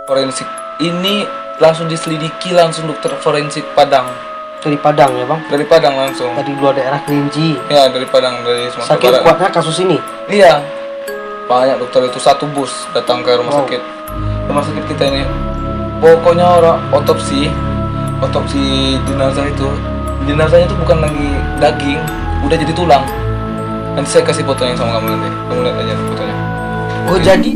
forensik ini langsung diselidiki langsung dokter forensik Padang. Dari Padang ya bang? Dari Padang langsung. Dari luar daerah Kerinci. Ya dari Padang, dari Sumatera Saking Barat. kuatnya kasus ini. Iya. Banyak dokter itu, satu bus datang ke rumah Wow. sakit. Rumah sakit kita ini. Pokoknya orang otopsi jenazah itu. Jenazahnya itu bukan lagi daging, udah jadi tulang. Nanti saya kasih fotonya sama kamu nanti. Kamu lihat aja fotonya. Oh jadi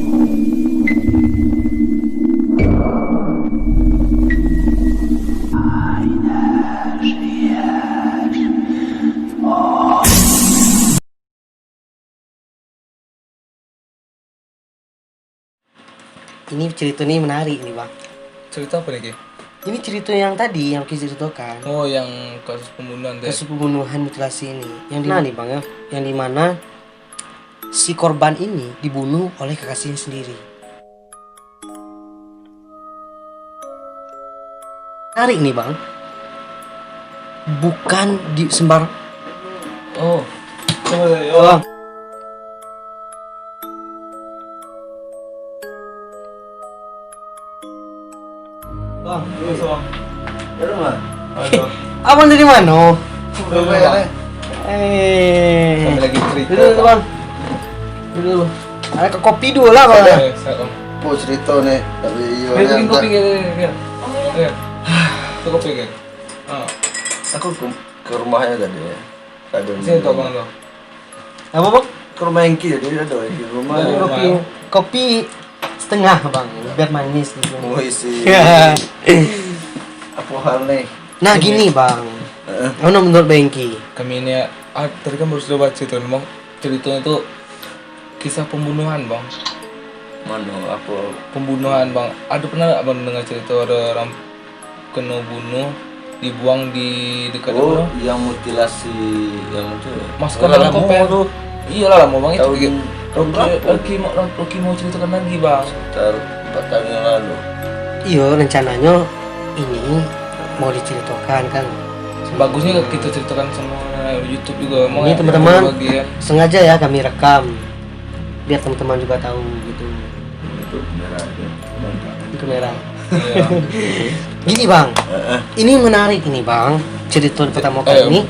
ini cerita ini menarik nih bang. Cerita apa nih, Ki? Ini cerita yang tadi yang kita ceritakan. Oh, yang kasus pembunuhan deh. Kasus pembunuhan mutilasi ini. Yang di mana nih bang ya? Yang di mana si korban ini dibunuh oleh kekasihnya sendiri. Menarik nih bang. Bukan di sembarang. Oh. Coba deh. Oh. Oh. Bang, Bang. Di rumah. Aduh. abang dari mana? Berapa ya? Kami lagi cerita. Dulu bang. Dulu. Ada ke kopi dulu lah bang. Saya Oh cerita nih, tapi iya bikin kopi enggak. gitu. Iya. Itu kopi gitu. Ah. Aku ke rumahnya tadi ya. Ada Sini tuh bang tuh. Apa bang? ke rumah Engki jadi ada di rumah. Dari Kopi, kopi setengah bang, biar manis gitu. Mau isi Ya. apa hal nih? Nah gini bang, mana menurut Bengki? Kami ini tadi kan baru sudah baca itu bang. Ceritanya itu kisah pembunuhan bang. Mana apa? Pembunuhan bang. Ada pernah nggak bang dengar cerita ada orang kena bunuh dibuang di dekat Oh, rumah? yang mutilasi yang itu. Masukkan Oh, dalam lama topeng. tuh. Iyalah lama bang itu. Tahun berapa? Rocky mau ceritakan lagi bang. Sekitar 4 tahun yang lalu. Iya rencananya ini mau diceritakan kan. Bagusnya kita ceritakan sama YouTube juga. Mau Ini ya, teman-teman bagian. sengaja ya kami rekam biar teman-teman juga tahu gitu. Itu merah aja. Itu merah. Iya. Gini bang, ini menarik ini bang. Cerita pertama kali ini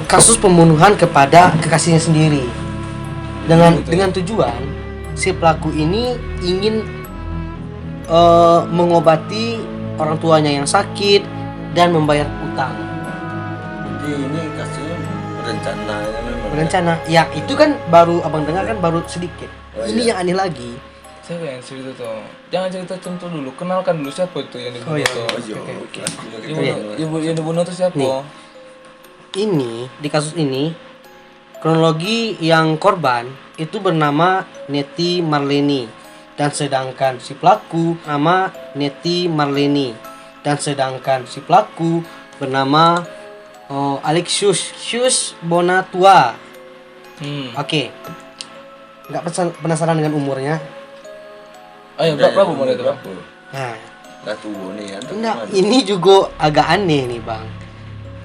kasus pembunuhan kepada kekasihnya sendiri dengan tujuan si pelaku ini ingin mengobati orang tuanya yang sakit dan membayar utang. Jadi ini kasihnya rencananya memang. Berencana, ya itu kan baru abang dengar kan baru sedikit. Oh, Ini iya. yang aneh lagi. Saya pengen cerita tuh. Jangan cerita contoh dulu. Kenalkan dulu siapa itu yang dibunuh Oh, iya. tuh. Oh, iya. Oke. Yang dibunuh tuh siapa? Nih. Ini di kasus ini kronologi yang korban itu bernama Neti Marleni dan sedangkan si pelaku nama Neti Marleni dan sedangkan si pelaku bernama Alexius Bonatua. Oke. Nggak penasaran dengan umurnya? Ayo, berapa umur itu? Bang? Nah, Nggak tua nih kan? nah ini juga agak aneh nih bang.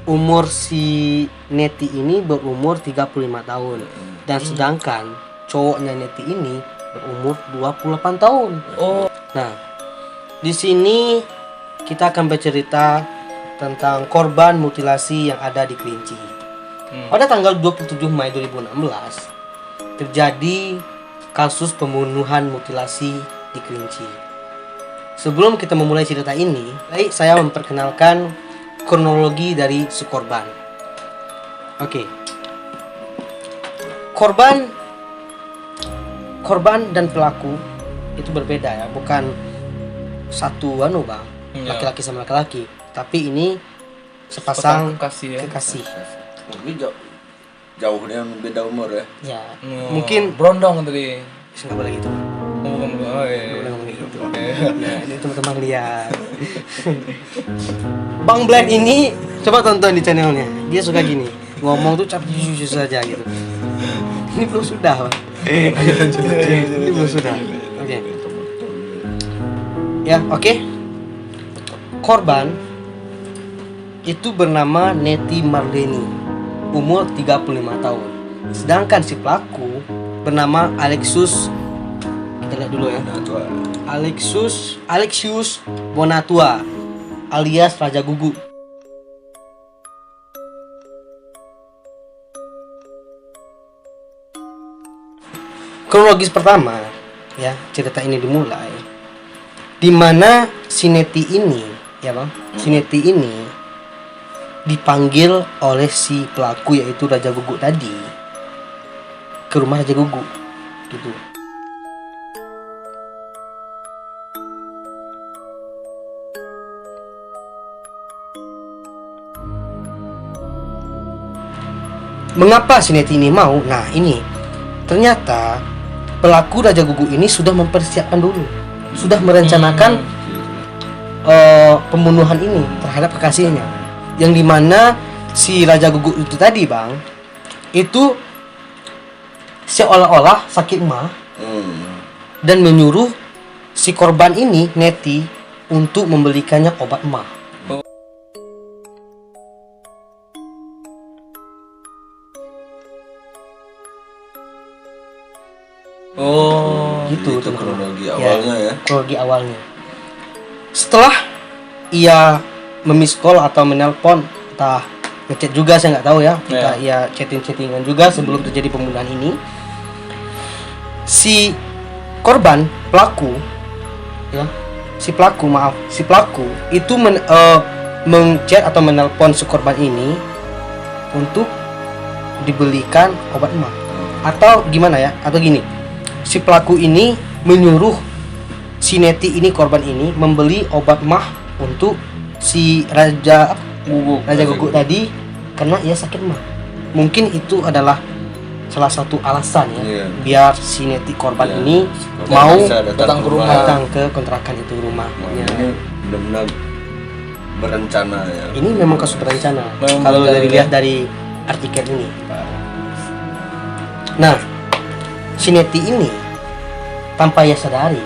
Umur si Neti ini berumur 35 tahun dan sedangkan cowoknya Neti ini berumur 28 tahun. Oh, Nah, di sini kita akan bercerita tentang korban mutilasi yang ada di Kerinci. Pada tanggal 27 Mei 2016 terjadi kasus pembunuhan mutilasi di Kerinci. Sebelum kita memulai cerita ini, baik saya memperkenalkan kronologi dari si korban. Oke. Korban dan pelaku itu berbeda ya, bukan satu bang, Iya. laki-laki sama laki-laki, tapi ini sepasang kekasih ya. kekasih. Mungkin jauh dengan beda umur ya. Ya, Oh, mungkin berondong tadi. nggak boleh gitu. Ngomong oh, iya. Nggak boleh ngomong gitu. Iya. Nah, ini teman-teman lihat. Bang Black ini coba tonton di channelnya. Dia suka gini, ngomong tuh cap jujur saja gitu. Ini belum sudah, Bang. Ini belum sudah. Oke. Ya, oke. Korban itu bernama Neti Marleni, umur 35 tahun. Sedangkan si pelaku bernama Alexius. Kita lihat dulu ya. Nah, tua. Alexius Bonatua alias Raja Gugu. Kronologis pertama, ya, cerita ini dimulai di mana Sineti ini, ya bang, Sineti ini dipanggil oleh si pelaku yaitu Raja Gugu tadi ke rumah Raja Gugu, gitu. Mengapa Sineti ini mau? Nah ini ternyata pelaku Raja Gugu ini sudah mempersiapkan dulu, sudah merencanakan pembunuhan ini terhadap kekasihnya, yang dimana si Raja Gugu itu tadi bang, itu seolah-olah sakit mah dan menyuruh si korban ini Neti untuk membelikannya obat mah. Oh, Gitu itu teman-teman. kronologi awalnya ya. Kronologi awalnya. Setelah ia memiskol atau menelpon, entah ngechat juga saya nggak tahu ya, kita ia chattingan juga sebelum terjadi pembunuhan ini. Si korban pelaku, ya, si pelaku itu mengchat atau menelpon si korban ini untuk dibelikan obat mah, atau gimana ya, atau gini. Si pelaku ini menyuruh si Neti ini, korban ini, membeli obat mah untuk si Raja Gugu tadi karena ia sakit mah. Mungkin itu adalah salah satu alasan ya, biar si Neti korban ini mau datang ke rumah, datang ke kontrakan itu rumahnya. Ini benar-benar berencana ya. Ini memang kasus berencana Memang kalau berencana, dilihat dari artikel ini. Nah, si Neti ini tanpa ia sadari,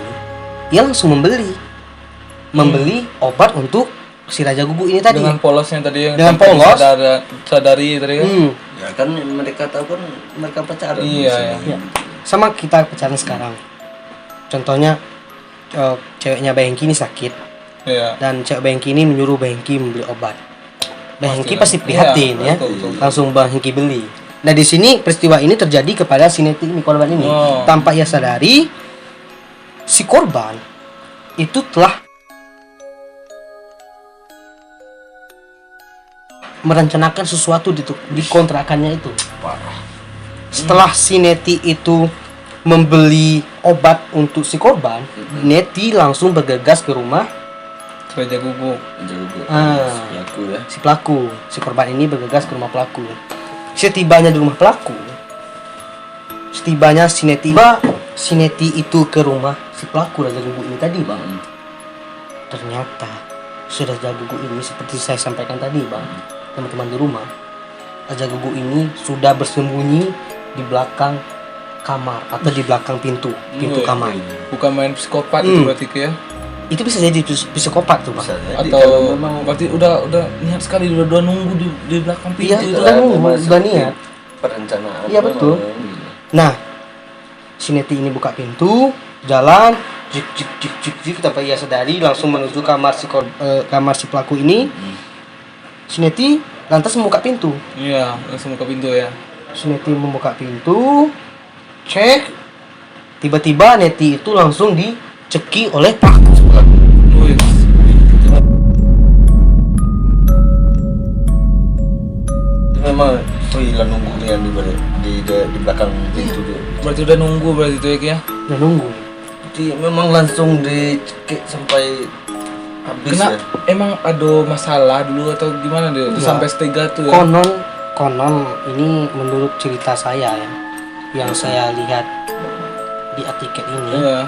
ia langsung membeli obat untuk si Raja Gugu ini tadi. dengan polosnya tadi yang Dengan tanpa polos. sadari tadi kan. Ya kan mereka tahu kan mereka pacaran. Iya, Ya. Sama kita pacaran sekarang. Contohnya ceweknya Bengki ini sakit Iya. dan cewek Bengki ini menyuruh Bengki membeli obat. Bengki Pastilah. pasti prihatin Iya, ya. betul. Langsung Bengki beli. Nah di sini peristiwa ini terjadi kepada si Neti ini, korban ini. Oh. Tanpa ia sadari, si korban itu telah merencanakan sesuatu di kontrakannya itu. Setelah si Neti itu membeli obat untuk si korban, Neti langsung bergegas ke rumah Raja Gugu. Pelaku ya. si pelaku. Si korban ini bergegas ke rumah pelaku. Setibanya di rumah pelaku, setibanya si Neti itu ke rumah si pelaku Raja Gugu ini tadi bang. Ternyata si Raja Gugu ini seperti saya sampaikan tadi bang, teman-teman di rumah, Raja Gugu ini sudah bersembunyi di belakang kamar atau di belakang pintu kamar. Bukan main psikopat itu berarti ya. Itu bisa jadi psikopat tuh bang. Bisa jadi Atau kalau memang berarti udah niat sekali, udah nunggu di belakang pintu. Iya, itu kan udah niat. perencanaan. Iya, betul. memang. Nah, si Neti ini buka pintu, jalan, jik, tanpa ia sadari langsung menuju kamar si pelaku ini. Si Neti lantas membuka pintu. Iya, langsung buka pintu ya. Si Neti membuka pintu, cek, tiba-tiba Neti itu langsung diceki oleh pelaku. Wih. Memang hilang nunggu yang di belakang pintu tuh. Berarti udah nunggu berarti itu ya Ki, ya. Udah nunggu. Jadi memang langsung dicekik sampai habis Kena ya. emang ada masalah dulu atau gimana dia? Enggak. Sampai setega tuh ya. Konon ini menurut cerita saya ya, yang saya lihat di artikel ini. Iya.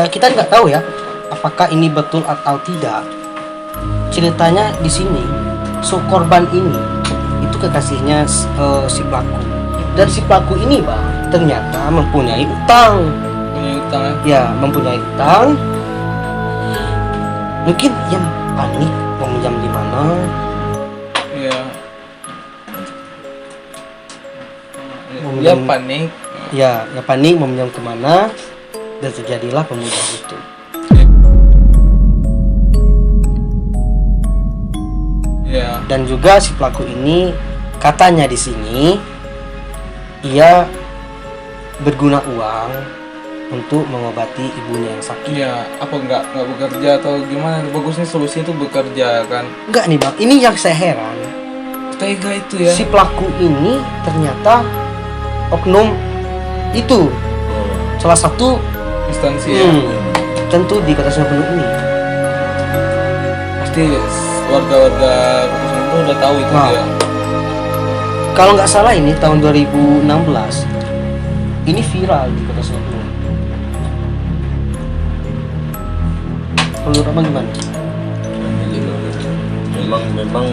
Kita nggak tahu ya apakah ini betul atau tidak. Ceritanya di sini, korban ini itu kekasihnya si pelaku, dan si pelaku ini bang ternyata mempunyai utang. Punya utang ya. Ya, mempunyai utang. Mungkin yang panik mau minjam di mana. Iya. Mau Dia minjam- panik. Ya panik mau minjam kemana. dan terjadilah pembunuhan itu. Ya. Dan juga si pelaku ini katanya di sini ia berguna uang untuk mengobati ibunya yang sakit. Iya, apa nggak bekerja atau gimana? Bagusnya solusinya itu bekerja kan. Enggak nih bang, ini yang saya heran. Tega itu ya. Si pelaku ini ternyata oknum itu salah satu Instansi ya. tentu di Kota Sumber ini. Pasti warga-warga Kukusan itu udah tahu itu Nah. dia. Kalau nggak salah ini tahun 2016 ini viral di Kota Sumber. Menurut abang gimana? Memang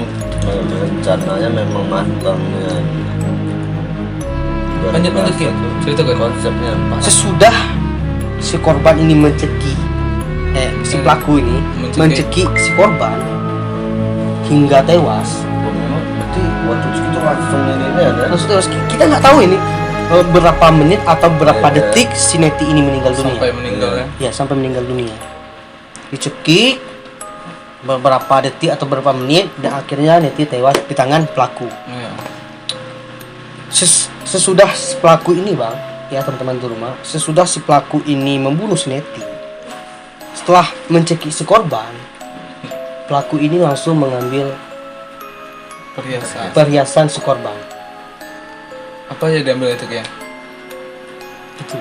rencananya memang matang ya. Lanjut Ki, ceritakan. Konsepnya pas. Sesudah si korban ini mencekik si pelaku ini mencekik si korban hingga tewas. Berarti waktu itu langsung ini ya kan? Langsung tewas. Kita nggak tahu ini berapa menit atau berapa detik si Neti ini meninggal dunia. Sampai meninggal ya. Ya, sampai meninggal dunia. Dicekik beberapa detik atau beberapa menit dan akhirnya Neti tewas di tangan pelaku. Iya. Sesudah si pelaku ini bang, ya teman-teman di rumah, sesudah si pelaku ini membunuh si Neti, setelah mencekik si korban, pelaku ini langsung mengambil Perhiasan. perhiasan si korban. Apa aja diambil itu ya? Itu, itu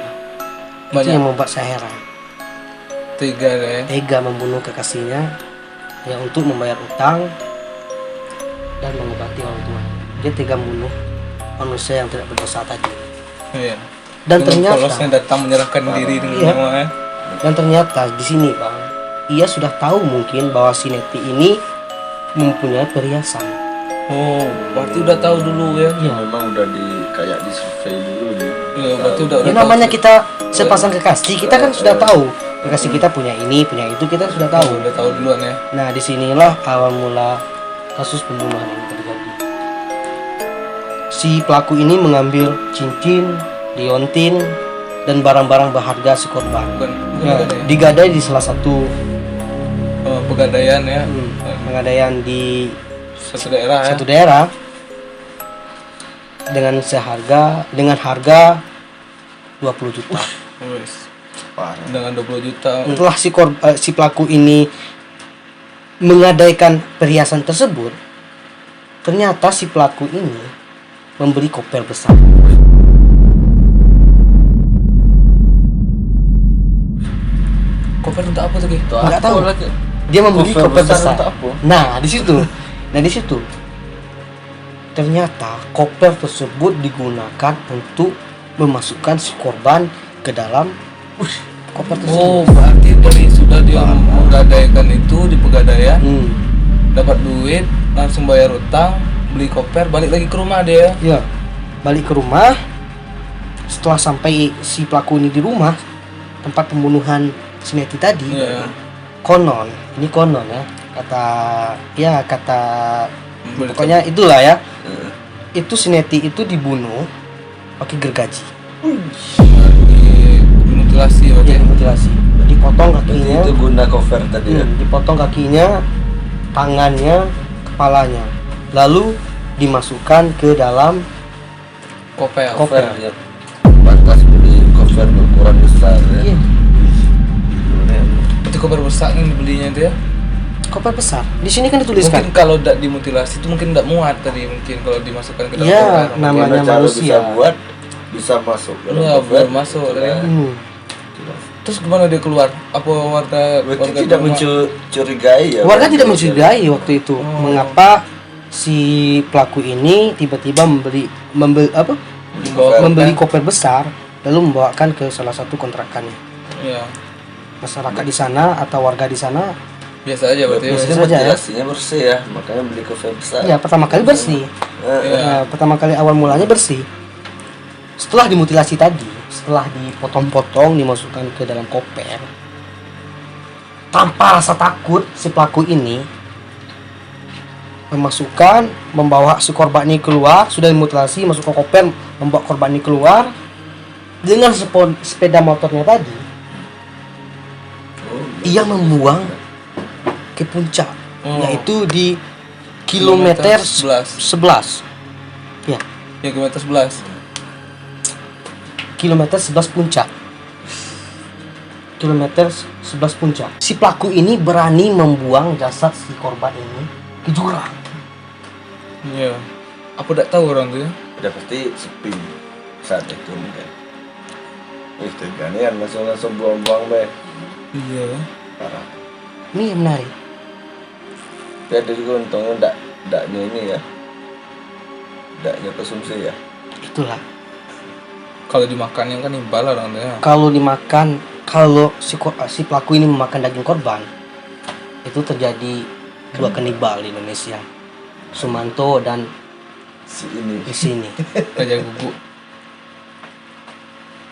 Banyak. yang membuat saya heran. Tega deh. Tega membunuh kekasihnya ya untuk membayar utang dan mengobati orang tua. Dia tega membunuh manusia yang tidak berdosa tadi. Iya. Dan Dengan ternyata polosnya datang menyerahkan diri dengan Iya. nyawanya. Dan ternyata di sini bang, ia sudah tahu mungkin bahwa si Neti ini mempunyai perhiasan. Oh, berarti udah tahu dulu ya. Ya, memang udah kayak di survei dulu nih. Iya, berarti udah Ya, tahu. namanya kita sepasang kekasih, kita kan sudah tahu kekasih kita punya ini, punya itu, kita sudah tahu. Udah tahu duluan ya. Nah, disinilah awal mula kasus pembunuhan ini terjadi. Si pelaku ini mengambil cincin, liontin, dan barang-barang berharga si korban. Bukan Ya, ada ya. digadai di salah satu Pegadaian ya. pengadaian di Satu daerah ya. satu daerah dengan harga 20 juta. Wes. Parah. Dengan 20 juta. Setelah si pelaku ini menggadaikan perhiasan tersebut, ternyata si pelaku ini membeli koper besar. Koper untuk apa tuh Ki? Nggak tahu. Dia membeli Koper koper besar besar. untuk apa? Nah, di situ. Ternyata koper tersebut digunakan untuk memasukkan si korban ke dalam koper tersebut. Oh, berarti dari sudah dia menggadaikan itu di pegadaian, dapat duit, langsung bayar utang, beli koper, balik lagi ke rumah dia. Ya, balik ke rumah. Setelah sampai si pelaku ini di rumah tempat pembunuhan si Neti tadi, Iya. konon ya, kata Beli pokoknya itulah ya, itu si Neti itu dibunuh pakai gergaji, Dimutilasi berarti. dia dimutilasi, dipotong Berarti kakinya, itu guna cover tadi ya. dipotong kakinya, tangannya, kepalanya, lalu dimasukkan ke dalam Koper. koper. Ya. Pantas beli cover berukuran besar ya. Iya, Berarti koper besar yang dibelinya itu ya. koper besar. Di sini kan dituliskan. Mungkin kalau tidak dimutilasi itu mungkin tidak muat tadi, mungkin kalau dimasukkan ke dalam Iya, koper. namanya Gimana cara manusia. bisa buat bisa masuk dalam Iya, cover. biar masuk Gitu ya. kan. Terus gimana dia keluar? Apa warga Berarti tidak rumah- mencurigai ya. Warga Berarti tidak mencurigai waktu itu. Oh. Mengapa si pelaku ini tiba-tiba Membawa membeli koper besar lalu membawakan ke salah satu kontrakannya. Iya. Masyarakat di sana atau warga di sana, Biasa aja berarti. Biasa Biasanya saja ya. ventilasinya bersih ya, makanya beli cover besar. ya pertama kali bersih. Iya. Nah, pertama kali awal mulanya bersih. Setelah dimutilasi tadi, setelah dipotong-potong, dimasukkan ke dalam koper, tanpa rasa takut si pelaku ini membawa si korban ini keluar, sudah dimutilasi, masuk ke koper, membawa korban ini keluar dengan sepeda motornya tadi, dia membuang ke puncak, yaitu di kilometer 11. Ya, Ya kilometer 11. kilometer 11 puncak. Kilometer 11 puncak. Si pelaku ini berani membuang jasad si korban ini ke jurang. Iya. Apa tidak tahu orang tuh ya? Udah pasti sepi saat itu mungkin. Wih, teganian langsung buang-buang deh. Iya. Parah. Ini yang menarik. Tapi ada juga untungnya ndaknya ini ya. Ndaknya konsumsi ya. Itulah. Kalau dimakan yang kan imbal orang tuh ya. Kalau dimakan, kalau si pelaku ini memakan daging korban, itu terjadi dua kanibal di Indonesia. Sumanto dan Si ini. di sini. Raja Gugu.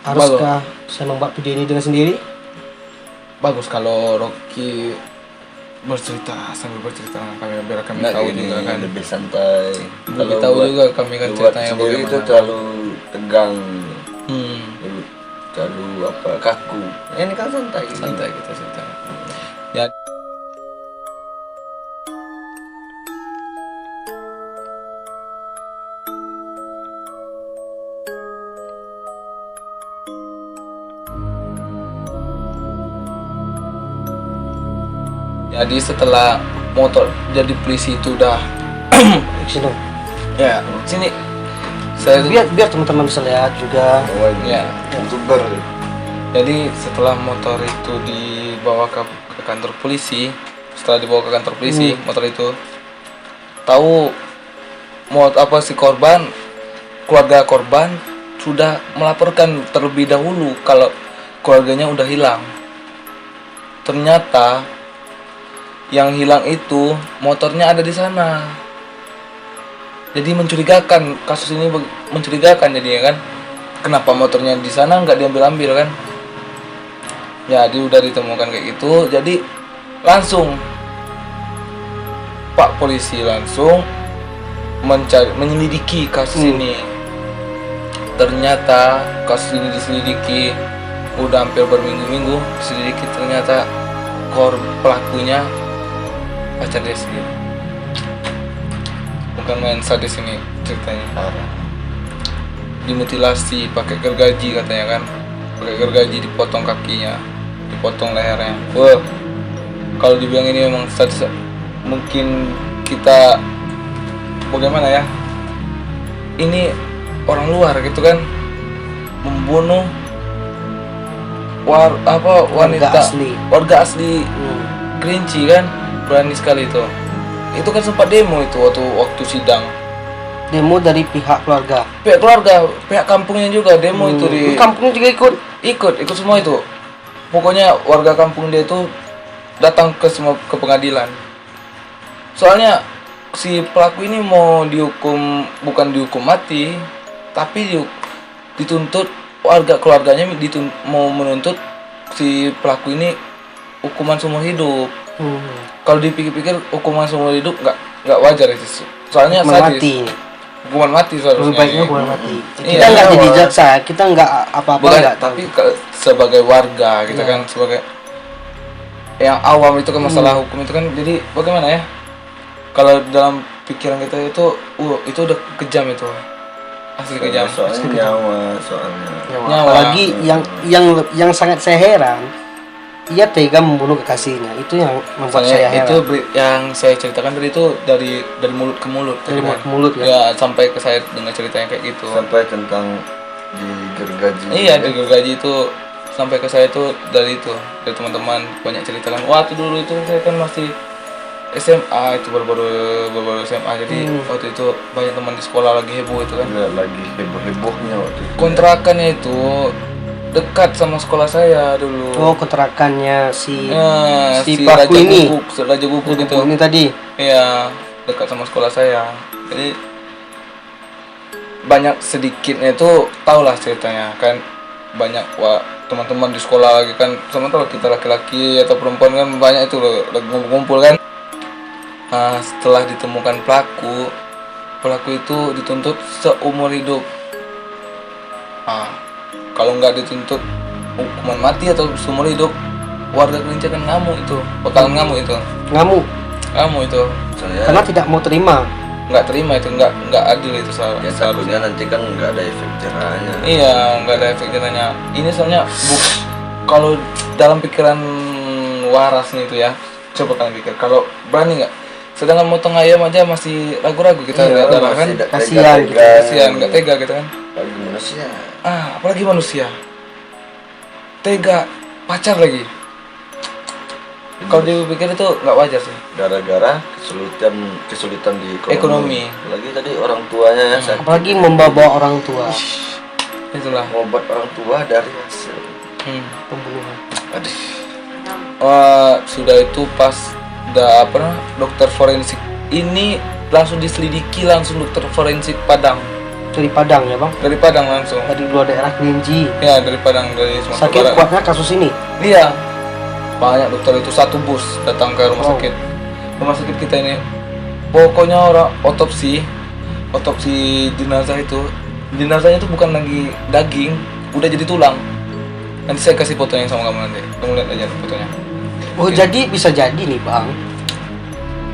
Haruskah saya membuat video ini dengan sendiri? Bagus kalau Rocky bercerita sambil bercerita dengan kami biar kami Nggak tahu ini juga kan. lebih santai. Lebih tahu buat- juga kami kan buat ceritanya sendiri itu bagaimana. terlalu tegang, Hmm. terlalu kaku. Ini kan santai. Santai kita cerita. Ya. Jadi setelah motor jadi polisi itu udah Sini. ya sini saya Biar teman-teman bisa lihat juga. Oh, ini Ya. YouTuber. jadi setelah motor itu dibawa ke kantor polisi, setelah dibawa ke kantor polisi motor itu tahu mau apa si korban, keluarga korban sudah melaporkan terlebih dahulu kalau keluarganya udah hilang. Ternyata yang hilang itu motornya ada di sana. Jadi mencurigakan, kasus ini mencurigakan jadinya kan. Kenapa motornya di sana nggak diambil-ambil kan? Jadi udah ditemukan kayak gitu, jadi langsung Pak polisi langsung menyelidiki kasus ini. Ternyata kasus ini diselidiki udah hampir berminggu-minggu diselidiki, ternyata pelakunya pacar dia sendiri. Bukan main sadis ini ceritanya. Dimutilasi pakai gergaji katanya kan, pakai gergaji dipotong kakinya, dipotong lehernya. Wah, kalau dibilang ini memang sadis, mungkin kita bagaimana ya? Ini orang luar gitu kan, membunuh wanita warga asli Kerinci kan, berani sekali itu. Itu kan sempat demo itu waktu sidang. Demo dari pihak keluarga. Pihak kampungnya juga demo itu di Kampung juga ikut semua itu. Pokoknya warga kampung dia itu datang ke pengadilan. Soalnya si pelaku ini mau dihukum, bukan dihukum mati, tapi dituntut keluarganya mau menuntut si pelaku ini hukuman seumur hidup. Kalau dipikir-pikir hukuman seumur hidup nggak wajar itu. Soalnya sadis. Hukuman mati seharusnya. Lebih baiknya hukuman mati. Kita Iya, nggak jadi iya. jaksa, kita nggak apa-apa Bukan, nggak tahu. tapi sebagai warga kita kan sebagai yang awam itu kan masalah hukum itu kan, jadi bagaimana ya? Kalau dalam pikiran kita itu udah kejam itu. Asli kejam. Soalnya nyawa, soalnya. Nyawa. Apalagi yang sangat saya heran, ia tega membunuh kekasihnya. Itu yang membuat saya heran. Itu yang saya ceritakan tadi itu dari mulut ke mulut. Dari gitu mulut kan. ke mulut ya. Ya sampai ke saya dengar ceritanya kayak gitu. Sampai tentang di gergaji. Iya, di gergaji itu sampai ke saya itu dari teman-teman banyak cerita kan. Waktu dulu itu saya kan masih SMA, itu baru SMA, jadi waktu itu banyak teman di sekolah lagi heboh itu kan. Lagi heboh-hebohnya waktu itu. Kontrakannya itu dekat sama sekolah saya dulu. Oh, kontrakannya si si pelaku ini. Raja Guguk itu. Ini tadi. Iya, dekat sama sekolah saya. Jadi banyak sedikitnya itu tahulah ceritanya kan, banyak teman-teman di sekolah lagi kan, sementara kita laki-laki atau perempuan kan banyak itu loh lagi ngumpul kan. Nah, setelah ditemukan pelaku itu dituntut seumur hidup. Nah, kalau nggak dituntut hukuman mati atau seumur hidup, warga Kerinci kan ngamuk itu, bakalan ngamuk itu, Ngamuk ngamuk itu, Saya karena tidak mau terima. nggak terima itu, nggak adil itu ya takutnya nanti kan nggak ada efek jerahnya. Iya, nggak ada efek jerahnya. Ini soalnya kalau dalam pikiran warasnya itu ya, coba kalian pikir, kalau berani nggak? Sedangkan motong ayam aja masih ragu-ragu kita Iya, lihat darah kan, masih tidak kasihan tega-tega. gitu, kasihan, nggak tega gitu kan. Bagi manusia. Apalagi manusia, tega pacar lagi. Kalau dipikir itu nggak wajar sih. Gara-gara kesulitan di Ekonomi. Lagi tadi orang tuanya yang sakit. Apalagi membawa orang tua. Itulah. Ngobat orang tua dari hasil Pembunuhan. aduh. Sudah itu pas dokter forensik ini langsung diselidiki, langsung dokter forensik Padang, Dari Padang ya bang. dari Padang langsung. Dari luar daerah Kerinci. Ya dari Padang, dari Sumatera Saking Barat. kuatnya kasus ini. Iya, banyak dokter itu, satu bus datang ke rumah Wow. sakit. Rumah sakit kita ini, pokoknya orang otopsi jenazahnya itu bukan lagi daging, udah jadi tulang. Nanti saya kasih fotonya sama kamu nanti, kamu lihat aja fotonya. Oh Oke. jadi bisa jadi nih bang,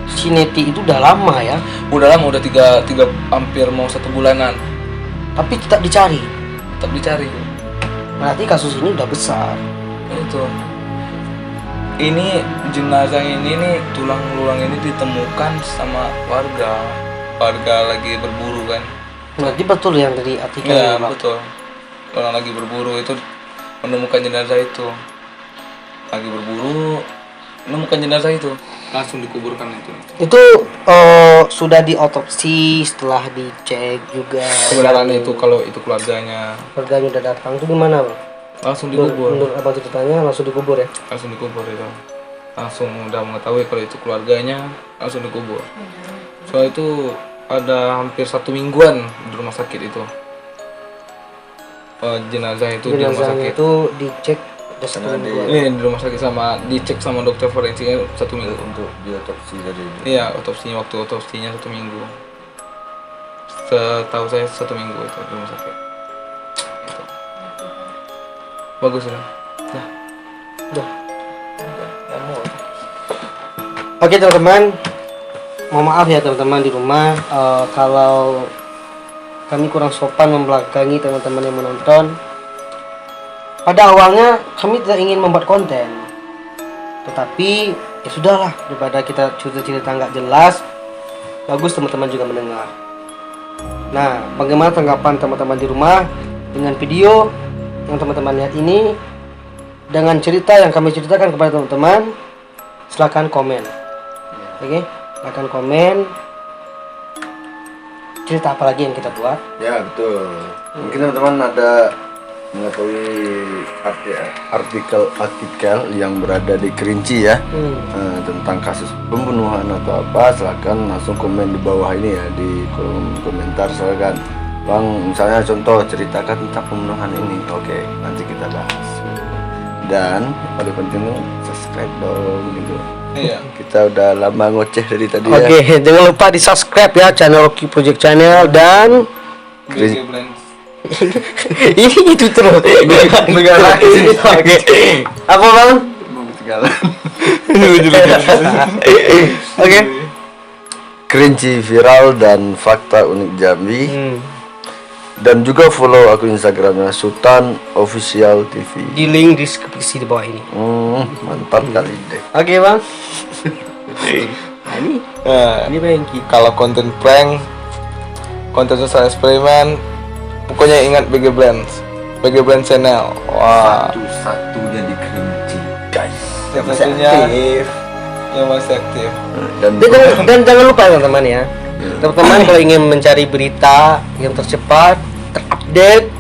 si Neti itu udah lama ya, Udah lama, udah tiga hampir mau 1 bulanan, tapi tetap dicari. tetap dicari. Berarti kasus ini udah besar. Itu. Ini jenazah ini nih, tulang belulang ini ditemukan sama warga lagi berburu kan. Berarti betul yang dari artikel Iya ini, Bang. betul. Orang lagi berburu itu menemukan jenazah itu. Lagi berburu menemukan jenazah itu. Langsung dikuburkan itu. Itu sudah diotopsi, setelah dicek juga. Kebenarannya itu kalau itu keluarganya Keluarganya udah datang itu gimana bang? langsung dikubur. Menurut abang ceritanya langsung dikubur ya? Langsung dikubur itu. Langsung udah mengetahui kalau itu keluarganya, langsung dikubur. Soal itu ada hampir 1 mingguan di rumah sakit itu. Jenazah itu di rumah Jenazahnya sakit. itu dicek udah 1 mingguan. Di rumah sakit sama dicek sama dokter forensiknya 1 minggu. Untuk diotopsi tadi. Iya, waktu otopsinya 1 minggu. Setahu saya 1 minggu itu di rumah sakit. Itu. Bagus ya. Nah, Udah. Oke teman-teman, mohon maaf ya teman-teman di rumah kalau kami kurang sopan membelakangi teman-teman yang menonton. Pada awalnya kami tidak ingin membuat konten, tetapi ya sudahlah, daripada kita cerita-cerita nggak jelas, bagus teman-teman juga mendengar. Nah, bagaimana tanggapan teman-teman di rumah dengan video yang teman-teman lihat ini, dengan cerita yang kami ceritakan kepada teman-teman? Silahkan komen. Oke, silahkan komen cerita apa lagi yang kita buat. Ya betul. Mungkin teman-teman ada mengetahui artikel yang berada di Kerinci ya, tentang kasus pembunuhan atau apa, silakan langsung komen di bawah ini ya, di kolom komentar. Silakan bang, misalnya contoh ceritakan tentang pembunuhan ini, oke, nanti kita bahas. Dan paling penting subscribe dong gitu. iya. Kita udah lama ngoceh dari tadi ya. Oke, jangan lupa di subscribe ya channel Rocky Project Channel dan BG Blend. ini itu terus. Negara ini. Oke, apa bang? Oke. Kerinci viral dan fakta unik Jambi. Dan juga follow akun Instagramnya Sultan Official TV. Di link deskripsi di bawah ini. Mantap kali deh. Oke bang. Nah, ini bang Kalau konten prank, konten sosial eksperimen, pokoknya ingat BG Blend channel. Wah, Satu-satunya di Kerinci, guys. Yang Masih satunya aktif. yang masih aktif. Dan jangan lupa teman-teman ya. Teman-teman kalau ingin mencari berita yang tercepat, terupdate,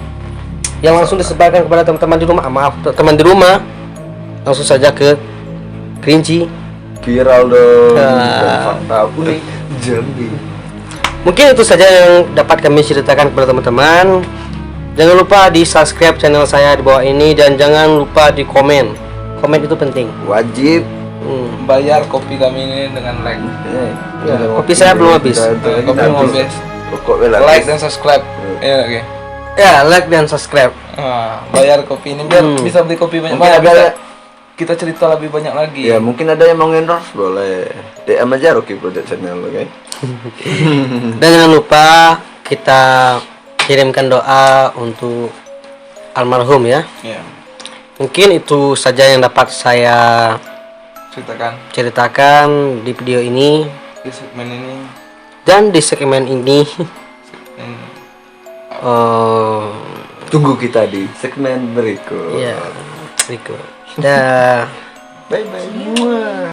yang langsung disebarkan kepada teman-teman di rumah, teman di rumah, langsung saja ke Kerinci. viral dong. Nah. Dan fakta unik Jambi. Mungkin itu saja yang dapat kami ceritakan kepada teman-teman. Jangan lupa di subscribe channel saya di bawah ini dan jangan lupa di komen. Komen itu penting. Wajib. Bayar kopi kami ini dengan like. Ya, kopi saya belum habis. Kopi mau habis. Pokoknya Like dan subscribe. Iya, oke. Ya, like dan subscribe. Bayar kopi ini biar bisa beli kopi banyak. Mungkin kita cerita lebih banyak lagi. Ya mungkin ada yang mau endorse boleh DM aja Rocky Project Channel, oke? Dan jangan lupa kita kirimkan doa untuk almarhum ya. Iya. Mungkin itu saja yang dapat saya ceritakan di video ini Di segmen ini. dan di segmen ini. Tunggu kita di segmen berikut. Ya, berikut. Dah. Bye bye semua.